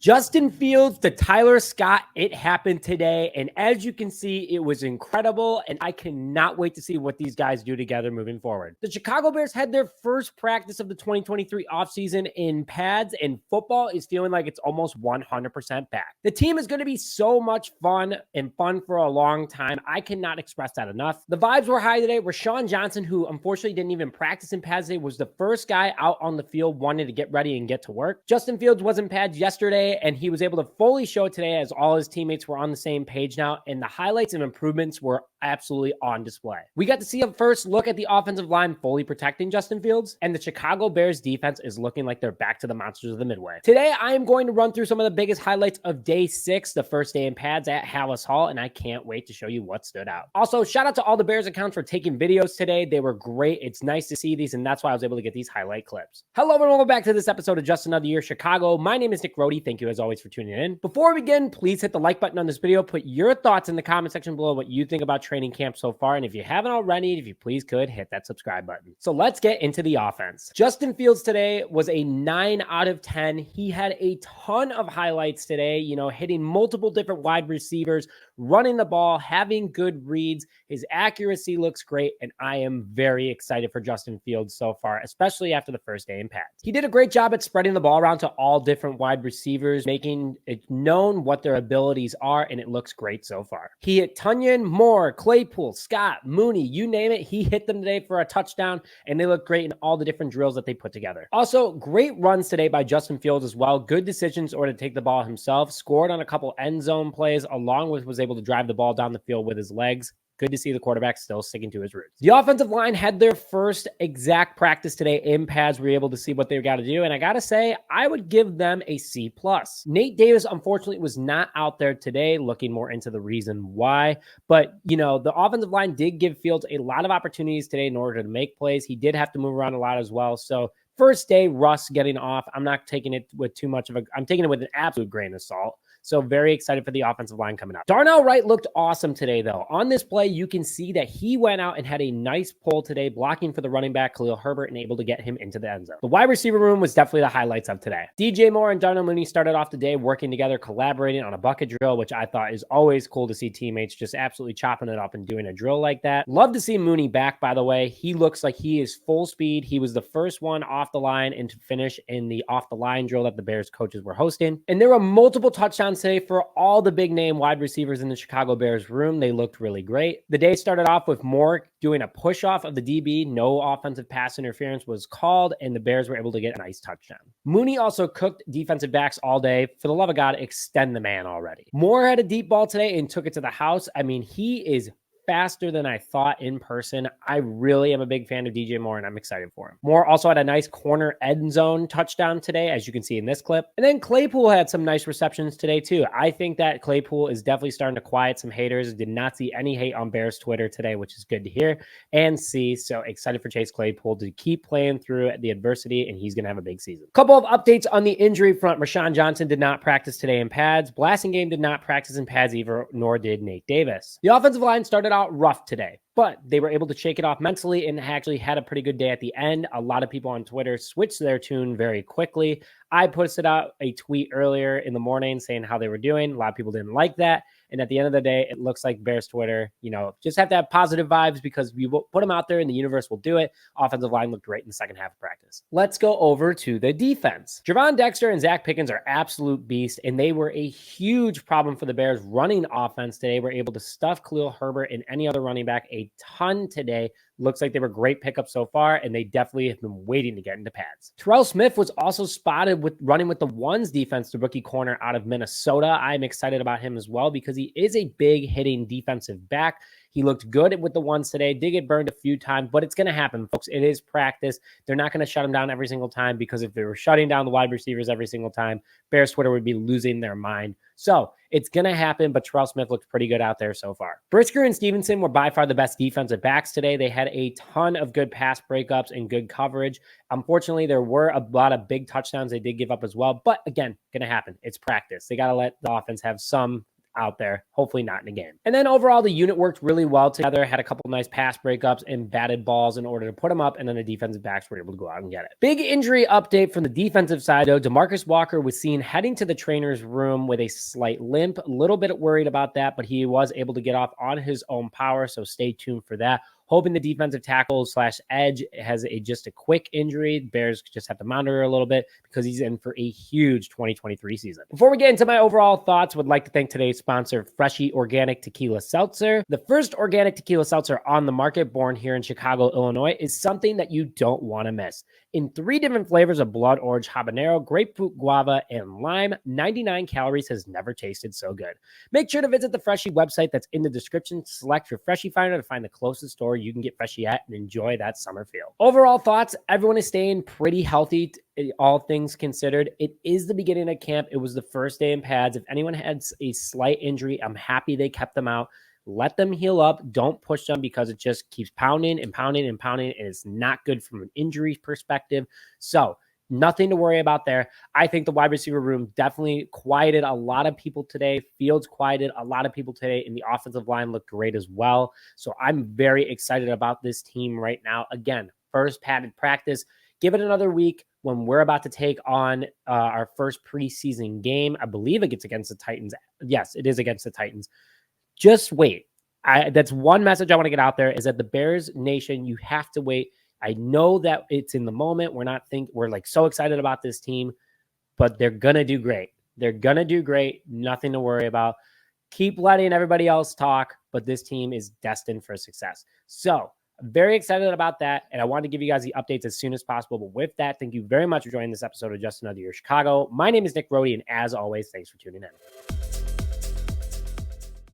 Justin Fields to Tyler Scott, it happened today. And as you can see, it was incredible. And I cannot wait to see what these guys do together moving forward. The Chicago Bears had their first practice of the 2023 offseason in pads, and football is feeling like it's almost 100% back. The team is going to be so much fun for a long time. I cannot express that enough. The vibes were high today. Rashawn Johnson, who unfortunately didn't even practice in pads today, was the first guy out on the field wanting to get ready and get to work. Justin Fields was in pads yesterday, and he was able to fully show it today as all his teammates were on the same page now, and the highlights and improvements were absolutely on display. We got to see a first look at the offensive line fully protecting Justin Fields, and the Chicago Bears defense is looking like they're back to the monsters of the Midway. Today, I am going to run through some of the biggest highlights of day 6, the first day in pads at Hallis Hall, and I can't wait to show you what stood out. Also, shout out to all the Bears accounts for taking videos today. They were great. It's nice to see these, and that's why I was able to get these highlight clips. Hello, everyone. Welcome back to this episode of Just Another Year Chicago. My name is Nick Rohde. Thank you, as always, for tuning in. Before we begin, please hit the like button on this video. Put your thoughts in the comment section below what you think about training camp so far. And if you haven't already, if you please could, hit that subscribe button. So let's get into the offense. Justin Fields today was a 9 out of 10. He had a ton of highlights today, hitting multiple different wide receivers, running the ball, having good reads. His accuracy looks great, and I am very excited for Justin Fields so far, especially after the first day in pads. He did a great job at spreading the ball around to all different wide receivers, making it known what their abilities are, and it looks great so far. He hit Tunyon, Moore, Claypool, Scott, Mooney, you name it. He hit them today for a touchdown, and they look great in all the different drills that they put together. Also, great runs today by Justin Fields as well. Good decisions or to take the ball himself. Scored on a couple end zone plays, along with was able to drive the ball down the field with his legs. Good to see the quarterback still sticking to his roots. The offensive line had their first exact practice today in pads. We were able to see what they've got to do. And I got to say, I would give them a C+. Nate Davis, unfortunately, was not out there today, looking more into the reason why. But, the offensive line did give Fields a lot of opportunities today in order to make plays. He did have to move around a lot as well. So first day, Russ getting off. I'm not taking it with too much I'm taking it with an absolute grain of salt. So very excited for the offensive line coming up. Darnell Wright looked awesome today, though. On this play, you can see that he went out and had a nice pull today, blocking for the running back, Khalil Herbert, and able to get him into the end zone. The wide receiver room was definitely the highlights of today. DJ Moore and Darnell Mooney started off the day working together, collaborating on a bucket drill, which I thought is always cool to see teammates just absolutely chopping it up and doing a drill like that. Love to see Mooney back, by the way. He looks like he is full speed. He was the first one off the line and to finish in the off-the-line drill that the Bears coaches were hosting. And there were multiple touchdowns today for all the big name wide receivers in the Chicago Bears room. They looked really great. The day started off with Moore doing a push off of the DB. No offensive pass interference was called, and the Bears were able to get a nice touchdown. Mooney also cooked defensive backs all day. For the love of God, extend the man already. Moore had a deep ball today and took it to the house. I mean, he is faster than I thought in person. I really am a big fan of DJ Moore, and I'm excited for him. Moore also had a nice corner end zone touchdown today, as you can see in this clip. And then Claypool had some nice receptions today, too. I think that Claypool is definitely starting to quiet some haters. Did not see any hate on Bears Twitter today, which is good to hear and see. So excited for Chase Claypool to keep playing through the adversity, and he's going to have a big season. Couple of updates on the injury front. Rashawn Johnson did not practice today in pads. Blasingame did not practice in pads either, nor did Nate Davis. The offensive line started out rough today, but they were able to shake it off mentally and actually had a pretty good day at the end. A lot of people on Twitter switched their tune very quickly. I posted out a tweet earlier in the morning saying how they were doing. A lot of people didn't like that. And at the end of the day, it looks like Bears Twitter, just have to have positive vibes because we will put them out there and the universe will do it. Offensive line looked great in the second half of practice. Let's go over to the defense. Gervon Dexter and Zacch Pickens are absolute beasts, and they were a huge problem for the Bears running offense today. We're able to stuff Khalil Herbert and any other running back a ton today. Looks like they were great pickups so far, and they definitely have been waiting to get into pads. Terrell Smith was also spotted with running with the ones defense, the rookie corner out of Minnesota. I'm excited about him as well because he is a big hitting defensive back. He looked good with the ones today. Did get burned a few times, but it's going to happen, folks. It is practice. They're not going to shut him down every single time because if they were shutting down the wide receivers every single time, Bears Twitter would be losing their mind. So it's going to happen, but Terrell Smith looked pretty good out there so far. Brisker and Stevenson were by far the best defensive backs today. They had a ton of good pass breakups and good coverage. Unfortunately, there were a lot of big touchdowns they did give up as well, but again, going to happen. It's practice. They got to let the offense have some out there. Hopefully not in a game. And then overall, the unit worked really well together, had a couple nice pass breakups and batted balls in order to put them up, and then the defensive backs were able to go out and get it. Big injury update from the defensive side, though. DeMarcus Walker was seen heading to the trainer's room with a slight limp. A little bit worried about that, but he was able to get off on his own power, so stay tuned for that. Hoping the defensive tackle / edge has just a quick injury. Bears just have to monitor a little bit because he's in for a huge 2023 season. Before we get into my overall thoughts, would like to thank today's sponsor, Freshie Organic Tequila Seltzer. The first organic tequila seltzer on the market, born here in Chicago, Illinois, is something that you don't want to miss. In 3 different flavors of blood orange, habanero, grapefruit, guava, and lime, 99 calories has never tasted so good. Make sure to visit the Freshie website that's in the description. Select your Freshie Finder to find the closest store you can get Freshie at and enjoy that summer feel. Overall thoughts, everyone is staying pretty healthy, all things considered. It is the beginning of camp. It was the first day in pads. If anyone had a slight injury, I'm happy they kept them out. Let them heal up. Don't push them because it just keeps pounding and pounding and pounding, and it's not good from an injury perspective. So nothing to worry about there. I think the wide receiver room definitely quieted a lot of people today. Fields quieted a lot of people today, and the offensive line looked great as well. So I'm very excited about this team right now. Again, first padded practice. Give it another week when we're about to take on our first preseason game. I believe it's against the Titans. Yes, it is against the Titans. Just wait. That's one message I want to get out there is that the Bears Nation, you have to wait. I know that it's in the moment. We're like so excited about this team, but they're going to do great. They're going to do great. Nothing to worry about. Keep letting everybody else talk, but this team is destined for success. So I'm very excited about that, and I wanted to give you guys the updates as soon as possible. But with that, thank you very much for joining this episode of Just Another Year Chicago. My name is Nick Brody, and as always, thanks for tuning in.